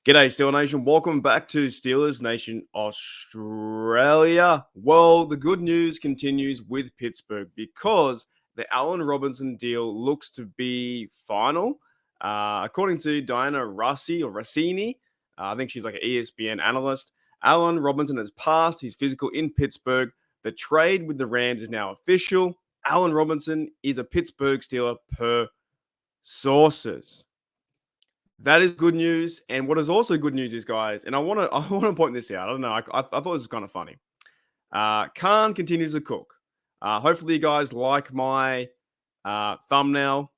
G'day, Steeler Nation. Welcome back to Steelers Nation Australia. Well, the good news continues with Pittsburgh because the Allen Robinson deal looks to be final. According to Diana Rossini, I think she's like an ESPN analyst, Allen Robinson has passed his physical in Pittsburgh. The trade with the Rams is now official. Allen Robinson is a Pittsburgh Steeler per sources. That is good news. And what is also good news is, guys, and I want to point this out. I don't know. I thought this was kind of funny. Khan continues to cook. Hopefully, you guys like my thumbnail,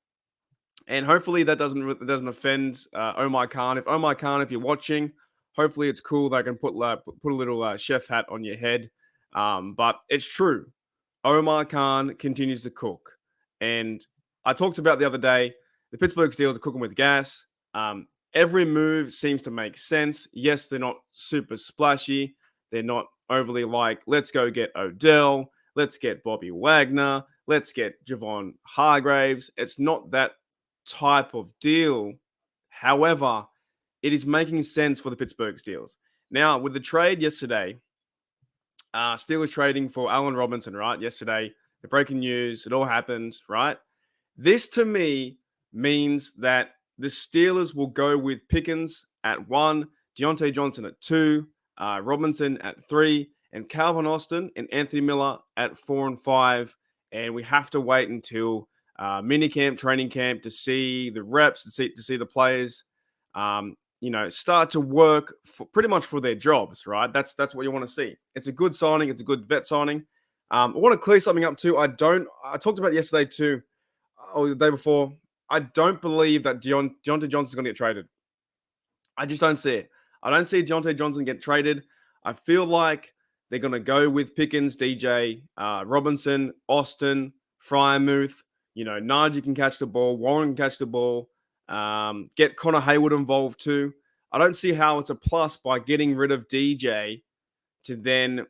and hopefully that doesn't offend Omar Khan. If Omar Khan, if you're watching, hopefully it's cool that I can put a little chef hat on your head. But it's true. Omar Khan continues to cook, and I talked about the other day. The Pittsburgh Steelers are cooking with gas. Every move seems to make sense. Yes, they're not super splashy. They're not overly like, let's go get Odell. Let's get Bobby Wagner. Let's get Javon Hargraves. It's not that type of deal. However, it is making sense for the Pittsburgh Steelers. Now, with the trade yesterday, Steelers trading for Allen Robinson, right? Yesterday, the breaking news, it all happened, right? This to me means that the Steelers will go with Pickens at 1, Deontay Johnson at 2, Robinson at 3, and Calvin Austin and Anthony Miller at 4 and 5. And we have to wait until minicamp, training camp to see the reps, to see the players, start to work pretty much for their jobs, right? That's what you want to see. It's a good signing. It's a good vet signing. I want to clear something up too. I talked about it yesterday too, or the day before. I don't believe that Deontay Johnson's going to get traded. I just don't see it. I don't see Deontay Johnson get traded. I feel like they're going to go with Pickens, DJ, Robinson, Austin, Freiermuth. Najee can catch the ball. Warren can catch the ball. Get Connor Hayward involved too. I don't see how it's a plus by getting rid of DJ to then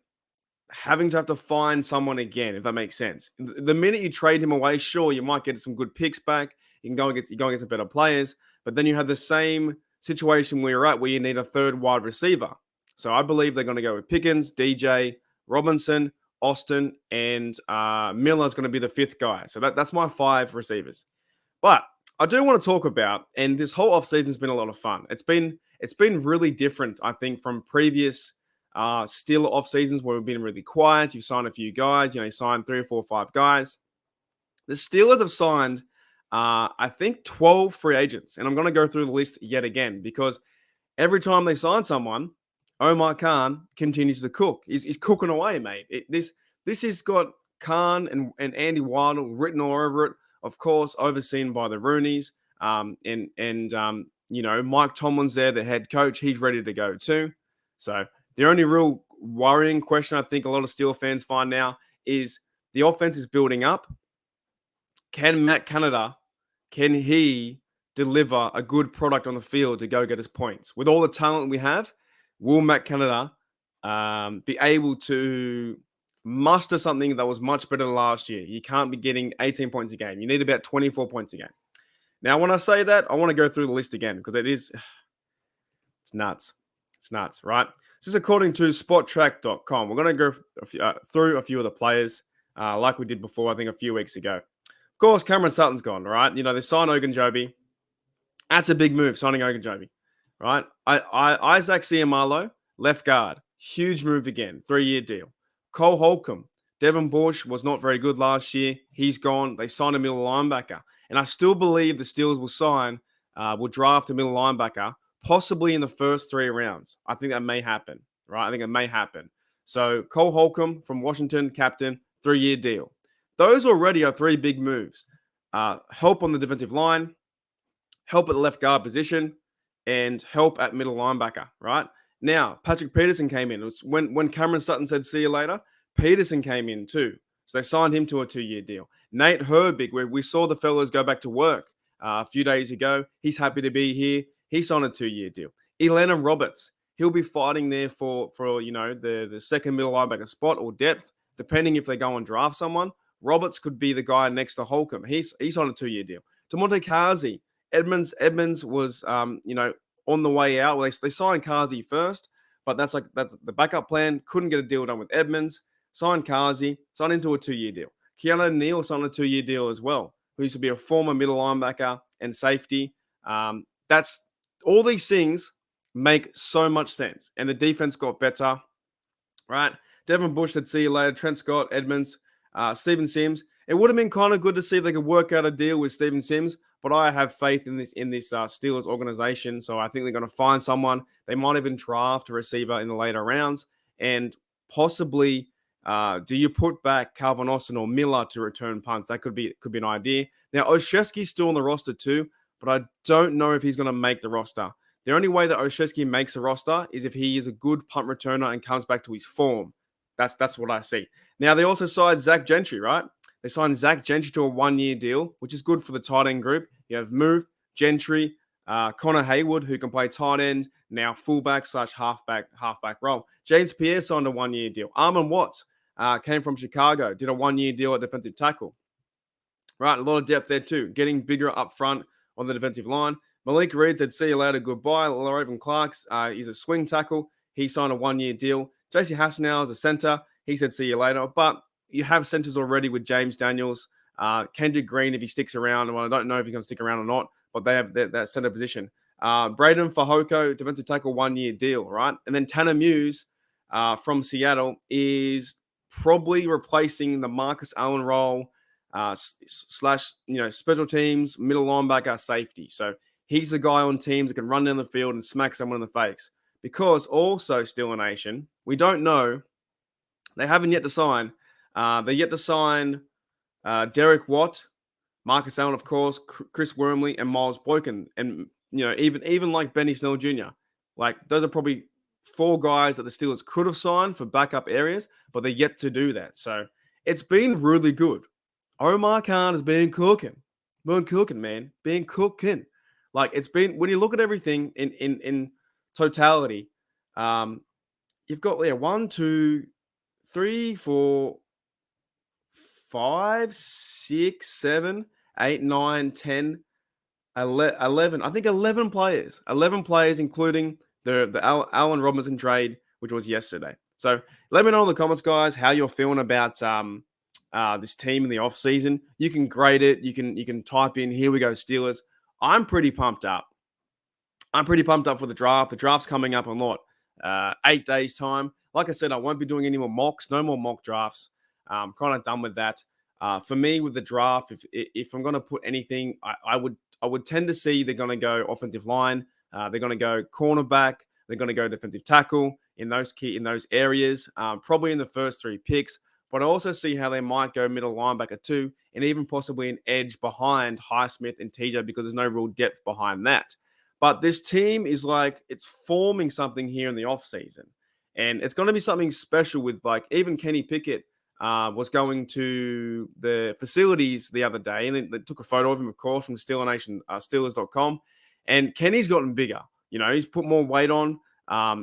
having to have to find someone again, if that makes sense. The minute you trade him away, sure, you might get some good picks back. You can go against some better players, but then you have the same situation where you're at, where you need a third wide receiver. So I believe they're going to go with Pickens, DJ, Robinson, Austin, and Miller's going to be the fifth guy. So that's my 5 receivers. But I do want to talk about, and this whole offseason has been a lot of fun. It's been really different, I think, from previous Steeler off seasons where we've been really quiet. You've signed a few guys. You signed 3 or 4 or 5 guys. The Steelers have signed, I think, 12 free agents. And I'm going to go through the list yet again because every time they sign someone, Omar Khan continues to cook. He's cooking away, mate. This has got Khan and Andy Waddle written all over it. Of course, overseen by the Rooneys. Mike Tomlin's there, the head coach. He's ready to go too. So the only real worrying question I think a lot of Steelers fans find now is the offense is building up. Can Matt Canada, can he deliver a good product on the field to go get us points? With all the talent we have, will Matt Canada be able to muster something that was much better than last year? You can't be getting 18 points a game. You need about 24 points a game. Now, when I say that, I want to go through the list again because it's nuts. It's nuts, right? This is according to spottrack.com. We're going to go through a few of the players like we did before, I think a few weeks ago. Of course, Cameron Sutton's gone, right? They signed Ogunjobi. That's a big move, signing Ogunjobi, right? Isaac Seumalo, left guard. Huge move again, 3-year deal. Cole Holcomb. Devin Bush was not very good last year. He's gone. They signed a middle linebacker. And I still believe the Steelers will draft a middle linebacker, possibly in the first 3 rounds. I think that may happen, right? I think it may happen. So Cole Holcomb from Washington, captain, 3-year deal. Those already are 3 big moves. Help on the defensive line, help at the left guard position, and help at middle linebacker, right? Now, Patrick Peterson came in. It was when Cameron Sutton said, see you later, Peterson came in too. So they signed him to a 2-year deal. Nate Herbig, where we saw the fellas go back to work a few days ago. He's happy to be here. He signed a 2-year deal. Elandon Roberts, he'll be fighting there for the second middle linebacker spot or depth, depending if they go and draft someone. Roberts could be the guy next to Holcomb. He's on a 2-year deal. DeMonte Carsey, Edmonds was on the way out. Well, they signed Kazi first, but that's the backup plan. Couldn't get a deal done with Edmonds. Signed Kazi, signed into a 2-year deal. Keanu Neal signed a 2-year deal as well, who used to be a former middle linebacker and safety. That's all these things make so much sense. And the defense got better, right? Devin Bush said, see you later. Trent Scott, Edmonds, Steven Sims. It would have been kind of good to see if they could work out a deal with Steven Sims, but I have faith in this Steelers organization. So I think they're going to find someone. They might even draft a receiver in the later rounds. And possibly, do you put back Calvin Austin or Miller to return punts? That could be an idea. Now, Olszewski's still on the roster too, but I don't know if he's going to make the roster. The only way that Olszewski makes the roster is if he is a good punt returner and comes back to his form. That's what I see. Now, they also signed Zach Gentry, right? They signed Zach Gentry to a 1-year deal, which is good for the tight end group. You have Muth, Gentry, Connor Haywood, who can play tight end, now fullback / halfback role. James Pierre signed a 1-year deal. Armon Watts came from Chicago, did a 1-year deal at defensive tackle. Right, a lot of depth there too. Getting bigger up front on the defensive line. Malik Reed said, see you later, goodbye. Loreven Clarks, he's a swing tackle. He signed a 1-year deal. JC Hassenauer is a center. He said, see you later. But you have centers already with James Daniels, Kendrick Green, if he sticks around. Well, I don't know if he's going to stick around or not, but they have that center position. Braden Fahoko, defensive tackle, 1-year deal, right? And then Tanner Muse from Seattle is probably replacing the Marcus Allen role / special teams, middle linebacker, safety. So he's the guy on teams that can run down the field and smack someone in the face. Because also, Steeler Nation, we don't know. They haven't yet to sign. They're yet to sign Derek Watt, Marcus Allen, of course, Chris Wormley, and Miles Boykin. And, even like Benny Snell Jr. Like, those are probably 4 guys that the Steelers could have signed for backup areas, but they're yet to do that. So it's been really good. OMAR Khan has been cooking. Been cooking, man. Been cooking. Like, it's been, when you look at everything in totality, you've got 1, 2, 3, 4, 5, 6, 7, 8, 9, 10, 11. I think 11 players. 11 players, including the Allen Robinson trade, which was yesterday. So let me know in the comments, guys, how you're feeling about this team in the offseason. You can grade it. You can type in, here we go, Steelers. I'm pretty pumped up. I'm pretty pumped up for the draft. The draft's coming up in 8 days' time. Like I said, I won't be doing any more mocks. No more mock drafts. I'm kind of done with that. For me, with the draft, if I'm going to put anything, I would tend to see they're going to go offensive line. They're going to go cornerback. They're going to go defensive tackle in those areas, probably in the first 3 picks. But I also see how they might go middle linebacker too, and even possibly an edge behind Highsmith and TJ, because there's no real depth behind that. But this team is it's forming something here in the offseason. And it's going to be something special with, even Kenny Pickett was going to the facilities the other day, and they took a photo of him, of course, from Steeler Nation, Steelers.com. And Kenny's gotten bigger. He's put more weight on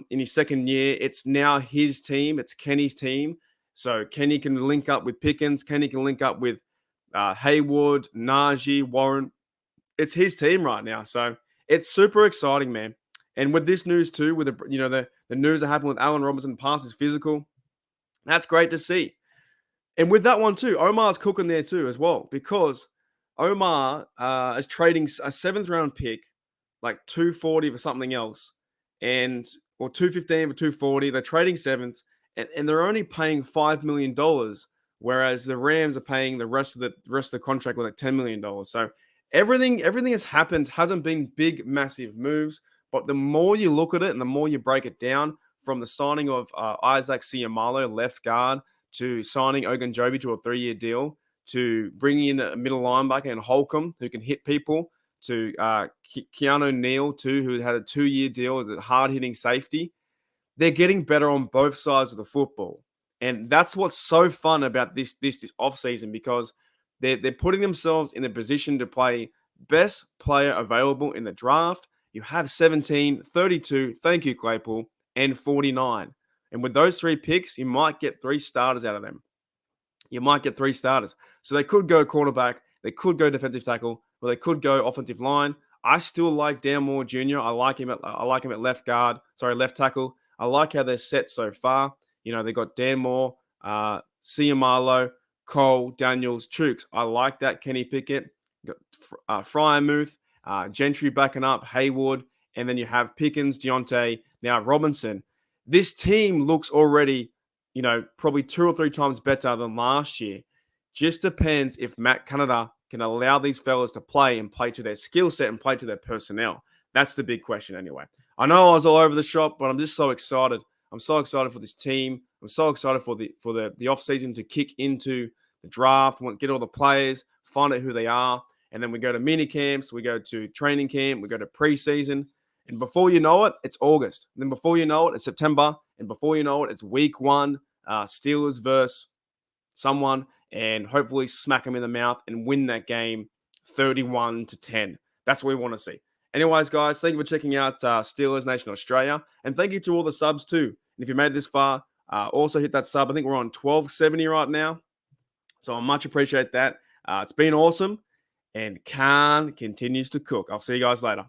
in his second year. It's now his team. It's Kenny's team. So Kenny can link up with Pickens. Kenny can link up with Haywood, Najee, Warren. It's his team right now. So it's super exciting, man. And with this news too, with the news that happened with Allen Robinson past his physical, that's great to see. And with that one too, Omar's cooking there too as well, because Omar is trading a 7th round pick, 240 for something else, or 215 for 240. They're trading 7th, and they're only paying $5 million, whereas the Rams are paying the rest of the contract with $10 million. So everything has happened, hasn't been big, massive moves. But the more you look at it and the more you break it down, from the signing of Isaac Seumalo, left guard, to signing Ogunjobi to a 3-year deal, to bringing in a middle linebacker and Holcomb, who can hit people, to Keanu Neal, too, who had a 2-year deal as a hard-hitting safety. They're getting better on both sides of the football. And that's what's so fun about this offseason, because they're putting themselves in a position to play best player available in the draft. You have 17, 32, thank you, Claypool, and 49. And with those 3 picks, you might get 3 starters out of them. You might get 3 starters. So they could go quarterback, they could go defensive tackle, or they could go offensive line. I still like Dan Moore Jr. I like him at left tackle. I like how they're set so far. They got Dan Moore, Ciamalo, Cole, Daniels, Chooks. I like that. Kenny Pickett, got Fryermuth, Gentry backing up, Haywood, and then you have Pickens, Deontay, now Robinson. This team looks already, probably 2 or 3 times better than last year. Just depends if Matt Canada can allow these fellas to play to their skill set and play to their personnel. That's the big question anyway. I know I was all over the shop, but I'm just so excited. I'm so excited for this team. I'm so excited for the offseason to kick into the draft, get all the players, find out who they are, and then we go to mini camps, we go to training camp, we go to preseason, and before you know it, it's August. And then before you know it, it's September, and before you know it, it's week 1, Steelers versus someone, and hopefully smack them in the mouth and win that game 31-10. That's what we want to see. Anyways, guys, thank you for checking out Steelers Nation Australia, and thank you to all the subs too. And if you made it this far, also hit that sub. I think we're on 1270 right now, so I much appreciate that. It's been awesome, and Khan continues to cook. I'll see you guys later.